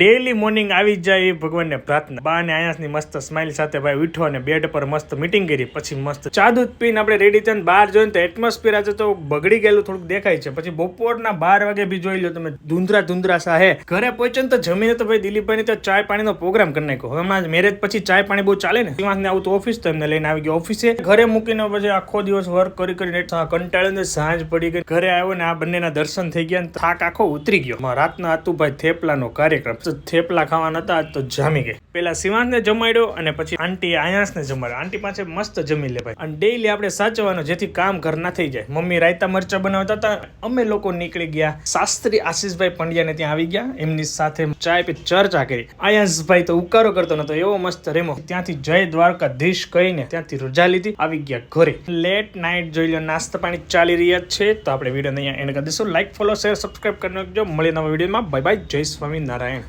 Daily morning આવી જાય એ ભગવાનને પ્રાર્થના. બા ને આયાસની મસ્ત સ્માઇલ સાથે ભાઈ ઉઠો અને બેડ પર મસ્ત મીટિંગ કરી, પછી મસ્ત ચા દૂધ પીને આપણે રેડી થઈને બહાર જોઈને તો એટમોસ્ફિયર આજે તો બગડી ગયેલું થોડુંક દેખાય છે. પછી બપોરના 12 વાગે બી જોઈ લો તમે, ધૂંધરા સાહે ઘરે પહોંચે ને તો જમીને તો ભાઈ દિલીપભાઈ તો ચાય પાણીનો પ્રોગ્રામ કરી નાખ્યો. હમણાં મેરેજ પછી ચાય પાણી બહુ ચાલે ને, શિવાંશને આવું તો ઓફિસ તો એમને લઈને આવી ગયો ઓફિસે. ઘરે મૂકીને પછી આખો દિવસ વર્ક કરીને કંટાળીને સાંજ પડી ગઈ. ઘરે આવ્યો ને આ બંનેના દર્શન થઈ ગયા, થાક આખો ઉતરી ગયો. રાતના હતું ભાઈ થેપલાનો કાર્યક્રમ, થેપલા ખાવાના હતા તો જામી ગઈ. પેલા શિવાંશને જમાડ્યો અને પછી આંટી આયાસને જમાડ્યો. આંટી પાસે મસ્ત જમી લે ભાઈ. અને ડેઈલી આપણે સાચવવાનું જેથી કામ ઘર ના થઈ જાય. મમ્મી રાયતા મરચા બનાવતા હતા, અમે લોકો નીકળી ગયા. શાસ્ત્રી આશીષભાઈ પંડ્યાને ત્યાં આવી ગયા, એમની સાથે ચાય પી ચર્ચા કરી. આયાસભાઈ તો ઉકારો કરતો નતો, એવો મસ્ત રેમો. ત્યાંથી જય દ્વારકાધીશ કહીને ત્યાંથી રજા લીધી, આવી ગયા ઘરે. લેટ નાઇટ જોઈ લો, નાસ્તા પાણી ચાલી રહ્યા છે. તો આપણે વિડીયો અહીંયા એન્ડ કરી દઈશું. લાઈક, ફોલો, શેર, સબસ્ક્રાઇબ કરી નાખજો. મળીએ નવા વિડીયોમાં. Bye bye. જય સ્વામિનારાયણ.